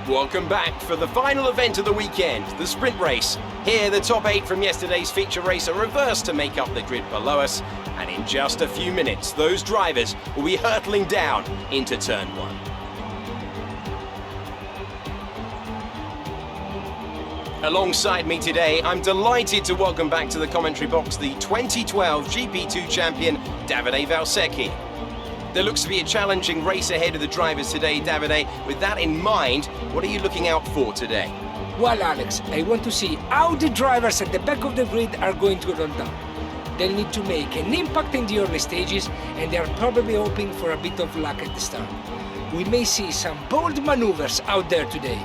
Welcome back for the final event of the weekend, the sprint race. Here, the top 8 from yesterday's feature race are reversed to make up the grid below us, and in just a few minutes, those drivers will be hurtling down into turn 1. Alongside me today, I'm delighted to welcome back to the commentary box the 2012 GP2 champion, Davide Valsecchi. There looks to be a challenging race ahead of the drivers today, Davide. With that in mind, what are you looking out for today? Well, Alex, I want to see how the drivers at the back of the grid are going to roll down. They'll need to make an impact in the early stages, and they are probably hoping for a bit of luck at the start. We may see some bold maneuvers out there today.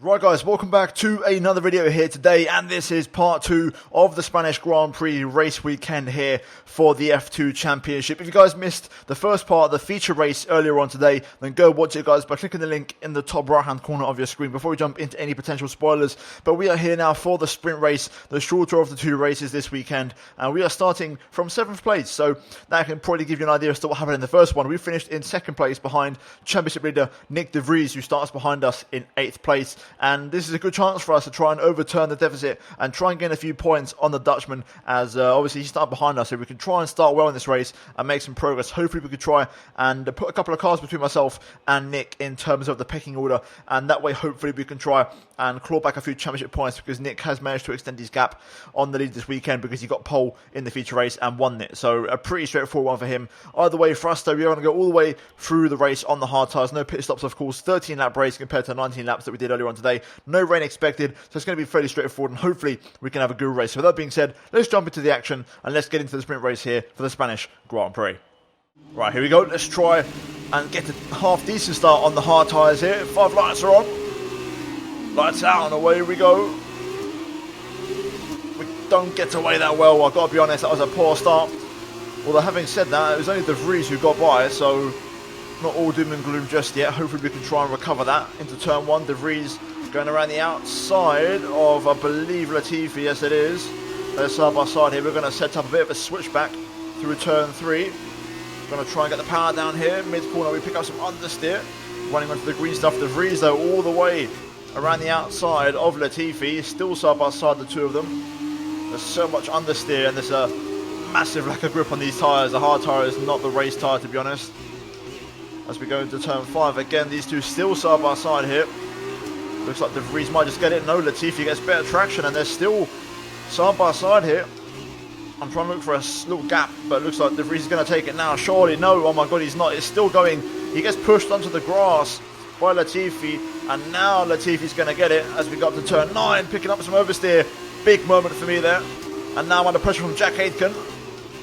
Right guys, welcome back to another video here today, and this is part 2 of the Spanish Grand Prix race weekend here for the F2 Championship. If you guys missed the first part of the feature race earlier on today, then go watch it guys by clicking the link in the top right hand corner of your screen before we jump into any potential spoilers. But we are here now for the sprint race, the shorter of the 2 races this weekend, and we are starting from 7th place, so that can probably give you an idea as to what happened in the first one. We finished in 2nd place behind Championship leader Nick De Vries, who starts behind us in 8th place. And this is a good chance for us to try and overturn the deficit and try and gain a few points on the Dutchman, as obviously he started behind us, so we can try and start well in this race and make some progress. Hopefully we could try and put a couple of cars between myself and Nick in terms of the pecking order, and that way hopefully we can try and claw back a few championship points, because Nick has managed to extend his gap on the lead this weekend because he got pole in the feature race and won it. So a pretty straightforward one for him. Either way, for us though, we're going to go all the way through the race on the hard tyres. No pit stops of course, 13 lap race compared to 19 laps that we did earlier on today. No rain expected, so it's going to be fairly straightforward, and hopefully we can have a good race. So with that being said, let's jump into the action and let's get into the sprint race here for the Spanish Grand Prix. Right, here we go. Let's try and get a half decent start on the hard tyres here. 5 lights are on. Lights out and away we go. We don't get away that well, I've got to be honest, that was a poor start. Although having said that, it was only De Vries who got by, so not all doom and gloom just yet. Hopefully we can try and recover that into turn 1. De Vries going around the outside of, I believe, Latifi. Yes, it is. They're side by side here. We're going to set up a bit of a switchback through turn 3. We're going to try and get the power down here. Mid-corner, we pick up some understeer. Running onto the green stuff. De Vries, though, all the way around the outside of Latifi. Still side by side, the two of them. There's so much understeer, and there's a massive lack of grip on these tyres. The hard tyre is not the race tyre, to be honest. As we go into turn 5, again, these two still side by side here. Looks like De Vries might just get it. No, Latifi gets better traction, and they're still side by side here. I'm trying to look for a little gap, but it looks like De Vries is going to take it now. Surely, no, oh my god, he's not. It's still going. He gets pushed onto the grass by Latifi, and now Latifi's going to get it as we go up to turn 9, picking up some oversteer. Big moment for me there. And now under pressure from Jack Aitken.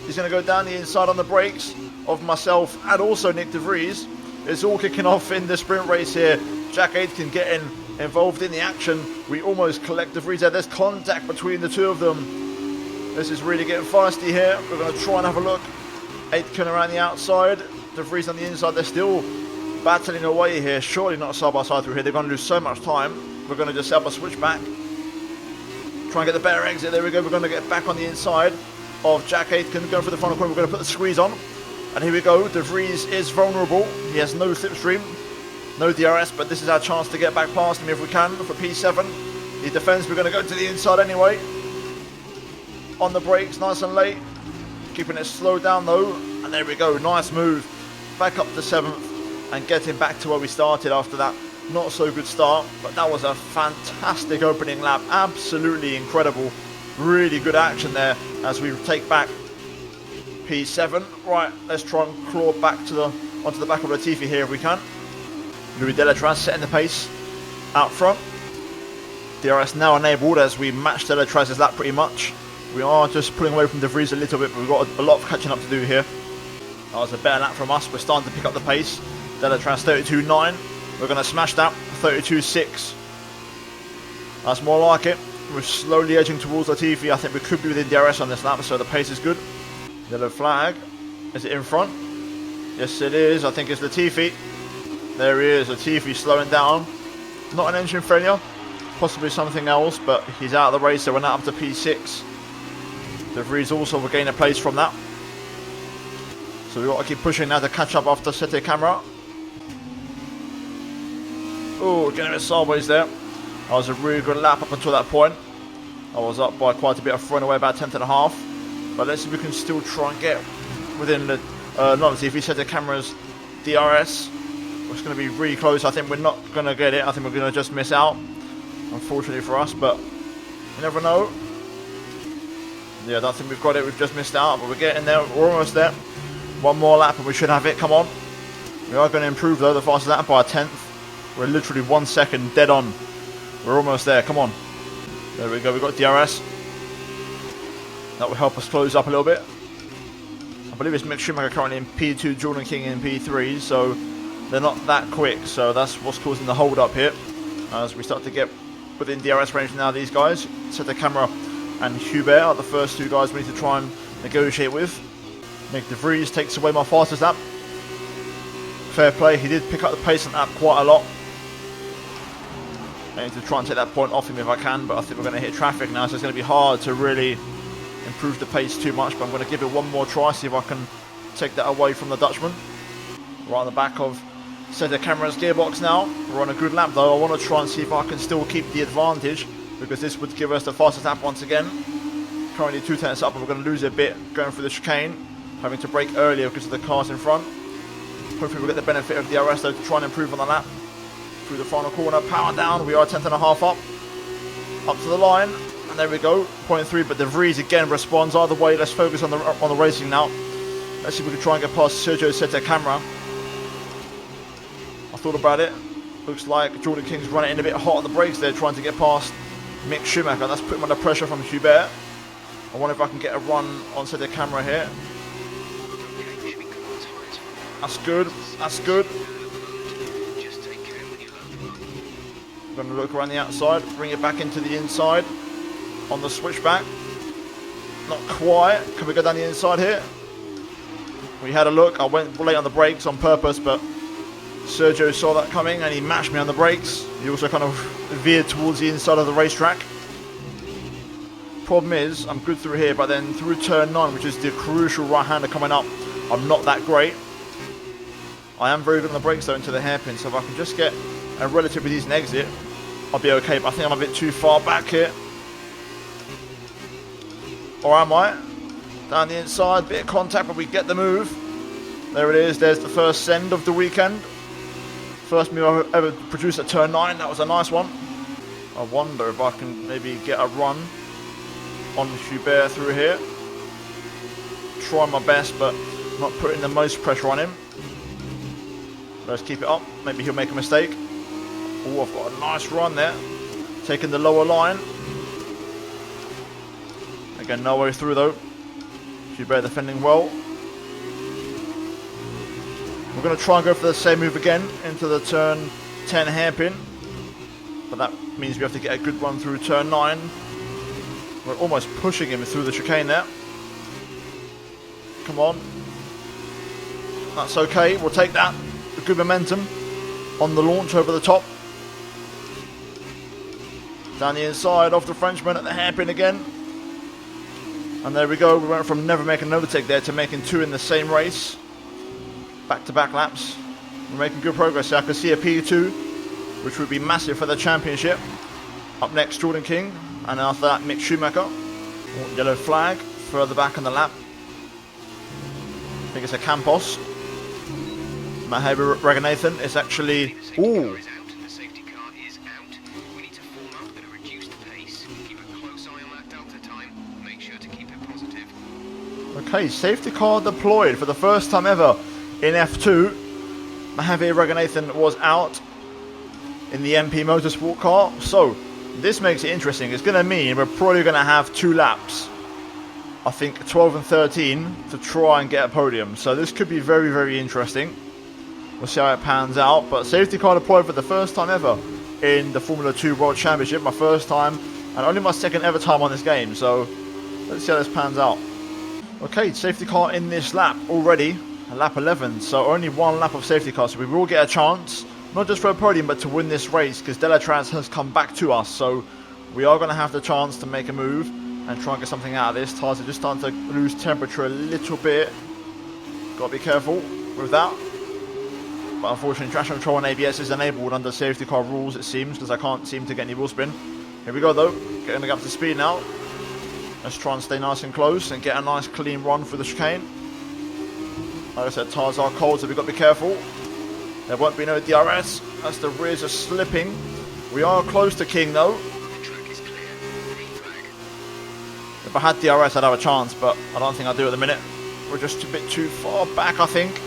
He's going to go down the inside on the brakes of myself and also Nick De Vries. It's all kicking off in the sprint race here. Jack Aitken getting involved in the action. We almost collect De Vries there. There's contact between the two of them. This is really getting feisty here. We're going to try and have a look. Aitken around the outside. De Vries on the inside. They're still battling away here. Surely not side by side through here. They're going to lose so much time. We're going to just set up a switch back. Try and get the better exit. There we go. We're going to get back on the inside of Jack Aitken. Going for the final corner. We're going to put the squeeze on. And here we go. De Vries is vulnerable. He has no slipstream. No DRS, but this is our chance to get back past him if we can for P7. He defends. We're going to go to the inside anyway. On the brakes, nice and late. Keeping it slowed down though. And there we go. Nice move. Back up to 7th and getting back to where we started after that not so good start. But that was a fantastic opening lap. Absolutely incredible. Really good action there as we take back P7. Right, let's try and claw back to onto the back of Latifi here if we can. Louis Delatraz setting the pace out front. DRS now enabled as we match Delatraz's lap pretty much. We are just pulling away from De Vries a little bit, but we've got a lot of catching up to do here. That was a better lap from us. We're starting to pick up the pace. Delatraz 32.9. We're going to smash that 32.6. That's more like it. We're slowly edging towards Latifi. I think we could be within DRS on this lap, so the pace is good. Yellow flag. Is it in front? Yes, it is. I think it's Latifi. There he is. Latifi slowing down. Not an engine failure. Possibly something else, but he's out of the race, so we're now up to P6. De Vries also will gain a place from that. So we've got to keep pushing now to catch up after Sete Camera. Oh, getting a bit sideways there. That was a really good lap up until that point. I was up by quite a bit. I've thrown away about 10th and a half. But let's see if we can still try and get within the... obviously, if we set the camera's DRS, it's going to be really close. I think we're not going to get it. I think we're going to just miss out, unfortunately for us. But you never know. Yeah, I don't think we've got it. We've just missed out. But we're getting there. We're almost there. One more lap and we should have it. Come on. We are going to improve, though, the fastest lap by a 10th. We're literally 1 second dead on. We're almost there. Come on. There we go. We've got DRS. That will help us close up a little bit. I believe it's Mick Schumacher currently in P2, Jordan King in P3, so they're not that quick. So that's what's causing the hold up here. As we start to get within DRS range now, these guys, Set the Camera and Hubert are the first two guys we need to try and negotiate with. Nick De Vries takes away my fastest lap. Fair play, he did pick up the pace on that quite a lot. I need to try and take that point off him if I can, but I think we're going to hit traffic now, so it's going to be hard to really improve the pace too much. But I'm going to give it one more try, see if I can take that away from the Dutchman. Right on the back of Center Camera's gearbox now. We're on a good lap though. I want to try and see if I can still keep the advantage, because this would give us the fastest lap once again. Currently 2 tenths up, and we're going to lose a bit going through the chicane, having to brake earlier because of the cars in front. Hopefully we'll get the benefit of the DRS though to try and improve on the lap. Through the final corner, power down, we are 10th and a half up to the line, and there we go, 0.3, but De Vries again responds. Either way, let's focus on the racing now. Let's see if we can try and get past Sergio Sete Camera. I thought about it, looks like Jordan King's running in a bit hot on the brakes there, trying to get past Mick Schumacher. That's putting him under pressure from Hubert. I wonder if I can get a run on Sete Camera here. That's good, that's good. Going to look around the outside, bring it back into the inside on the switchback. Not quite. Can we go down the inside here? We had a look. I went late on the brakes on purpose, but Sergio saw that coming and he mashed me on the brakes. He also kind of veered towards the inside of the racetrack. Problem is, I'm good through here, but then through turn 9, which is the crucial right-hander coming up, I'm not that great. I am very good on the brakes though into the hairpin, so if I can just get a relatively decent exit, I'll be okay, but I think I'm a bit too far back here. Or am I? Down the inside, bit of contact, but we get the move. There it is, there's the first send of the weekend. First move I've ever produced at turn 9, that was a nice one. I wonder if I can maybe get a run on Hubert through here. Try my best, but not putting the most pressure on him. Let's keep it up, maybe he'll make a mistake. Oh, I've got a nice run there. Taking the lower line. Again, no way through though. Hubert defending well. We're going to try and go for the same move again into the turn 10 hairpin. But that means we have to get a good run through turn 9. We're almost pushing him through the chicane there. Come on. That's okay, we'll take that. Good momentum on the launch over the top. Down the inside of the Frenchman at the hairpin again. And there we go, we went from never making an overtake there to making 2 in the same race. Back-to-back laps. We're making good progress here. I can see a P2, which would be massive for the championship. Up next, Jordan King. And after that, Mick Schumacher. Yellow flag further back on the lap. I think it's a Campos. Mahaber Raghunathan is actually... Ooh! Okay, safety car deployed for the first time ever in F2. Mahaber Raghunathan was out in the MP Motorsport car. So, this makes it interesting. It's going to mean we're probably going to have 2 laps. I think 12 and 13 to try and get a podium. So this could be very, very interesting. We'll see how it pans out. But safety car deployed for the first time ever in the Formula 2 World Championship. My first time and only my second ever time on this game. So let's see how this pans out. Okay, safety car in this lap already. Lap 11. So only 1 lap of safety car. So we will get a chance. Not just for a podium, but to win this race. Because Delatraz has come back to us. So we are going to have the chance to make a move and try and get something out of this. Tires are just starting to lose temperature a little bit. Got to be careful with that. But unfortunately, traction control and ABS is enabled under safety car rules, it seems, because I can't seem to get any wheel spin. Here we go, though. Getting up to speed now. Let's try and stay nice and close and get a nice clean run through the chicane. Like I said, tyres are cold, so we've got to be careful. There won't be no DRS as the rears are slipping. We are close to King, though. If I had DRS, I'd have a chance, but I don't think I do at the minute. We're just a bit too far back, I think.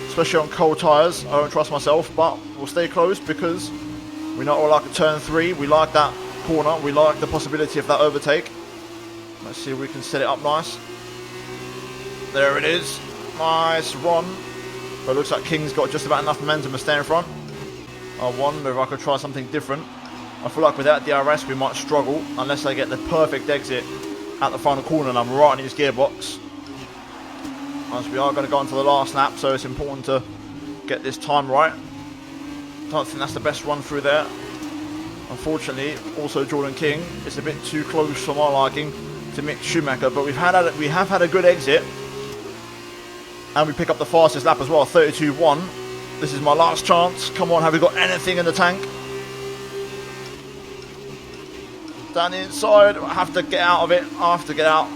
Especially on cold tyres. I don't trust myself, but we'll stay close because we know we like a turn 3. We like that corner. We like the possibility of that overtake. Let's see if we can set it up nice. There it is. Nice run. But it looks like King's got just about enough momentum to stay in front. I wonder if I could try something different. I feel like without DRS we might struggle unless I get the perfect exit at the final corner and I'm right in his gearbox. As we are going to go into the last lap, so it's important to get this time right. Don't think that's the best run through there. Unfortunately, also Jordan King is a bit too close for my liking to Mick Schumacher, but we have had a good exit, and we pick up the fastest lap as well, 32.1. This is my last chance. Come on, have we got anything in the tank? Down the inside, I have to get out of it. I have to get out.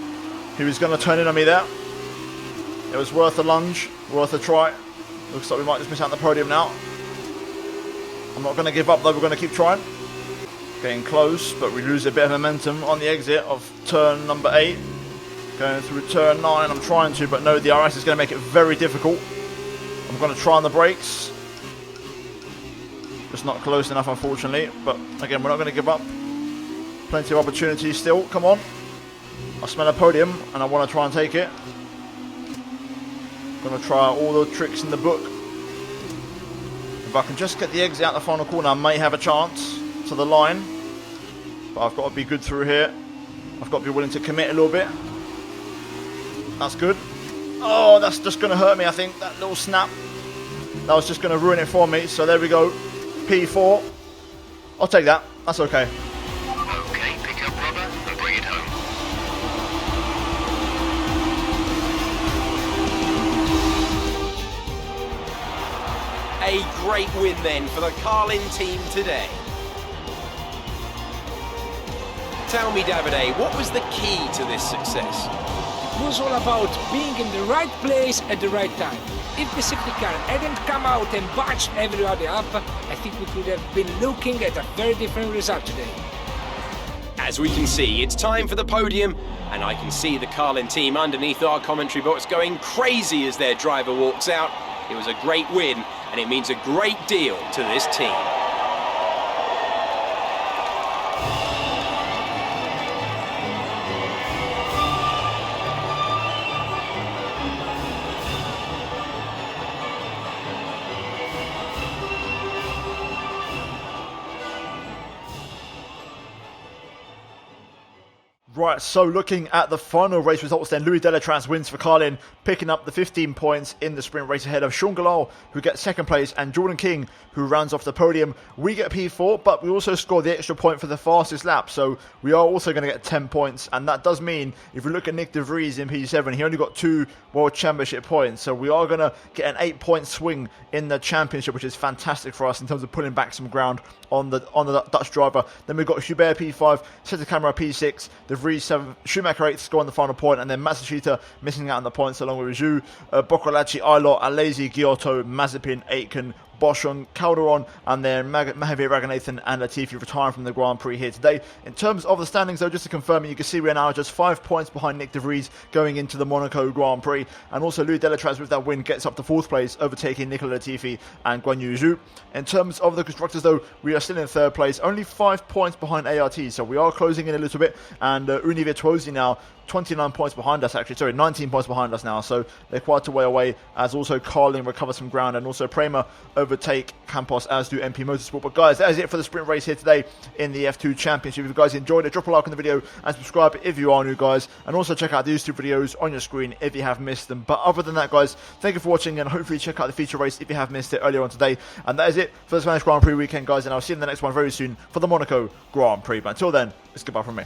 He was going to turn in on me there. It was worth a lunge, worth a try. Looks like we might just miss out on the podium now. I'm not going to give up though, we're going to keep trying. Getting close, but we lose a bit of momentum on the exit of turn number 8. Going through turn 9, I'm trying to, but no, the DRS is going to make it very difficult. I'm going to try on the brakes. Just not close enough, unfortunately. But again, we're not going to give up. Plenty of opportunities still, come on. I smell a podium, and I want to try and take it. Going to try all the tricks in the book. If I can just get the exit out the final corner, I may have a chance to the line. But I've got to be good through here. I've got to be willing to commit a little bit. That's good. Oh, that's just going to hurt me, I think. That little snap. That was just going to ruin it for me. So there we go. P4. I'll take that. That's okay. Okay, pick up rubber and bring it home. A great win then for the Carlin team today. Tell me, Davide, what was the key to this success? It was all about being in the right place at the right time. If the safety car hadn't come out and batched everybody up, I think we could have been looking at a very different result today. As we can see, it's time for the podium, and I can see the Carlin team underneath our commentary box going crazy as their driver walks out. It was a great win, and it means a great deal to this team. Right, so looking at the final race results then, Louis Delatraz wins for Carlin, picking up the 15 points in the sprint race ahead of Sean Galal, who gets second place, and Jordan King, who rounds off the podium. We get P4, but we also score the extra point for the fastest lap, so we are also going to get 10 points, and that does mean, if we look at Nick De Vries in P7, he only got 2 World Championship points, so we are going to get an 8-point swing in the championship, which is fantastic for us in terms of pulling back some ground on the Dutch driver. Then we've got Hubert P5, Seta Camara P6, De Vries 7, Schumacher 8 score on the final point, and then Matsushita missing out on the points along with Zhu, Boccolacci, Aylot, Alesi, Giotto, Mazepin, Aitken, Boschon, Calderon, and then Mahavir Raghunathan and Latifi retiring from the Grand Prix here today. In terms of the standings, though, just to confirm, you can see we're now just 5 points behind Nick De Vries going into the Monaco Grand Prix, and also Louis Delatraz with that win gets up to 4th place, overtaking Nicola Latifi and Guan Yu Zhu. In terms of the constructors, though, we are still in 3rd place, only 5 points behind ART, so we are closing in a little bit, and Uni Virtuosi now 29 points behind us, actually, sorry, 19 points behind us now, so they're quite a way away, as also Carlin recovers some ground, and also Prema overtake Campos, as do MP Motorsport. But guys, that is it for the sprint race here today in the F2 Championship. If you guys enjoyed it, drop a like on the video and subscribe if you are new, guys, and also check out the YouTube videos on your screen if you have missed them. But other than that, guys, thank you for watching, and hopefully check out the feature race if you have missed it earlier on today. And that is it for the Spanish Grand Prix weekend, guys, and I'll see you in the next one very soon for the Monaco Grand Prix. But until then, it's goodbye from me.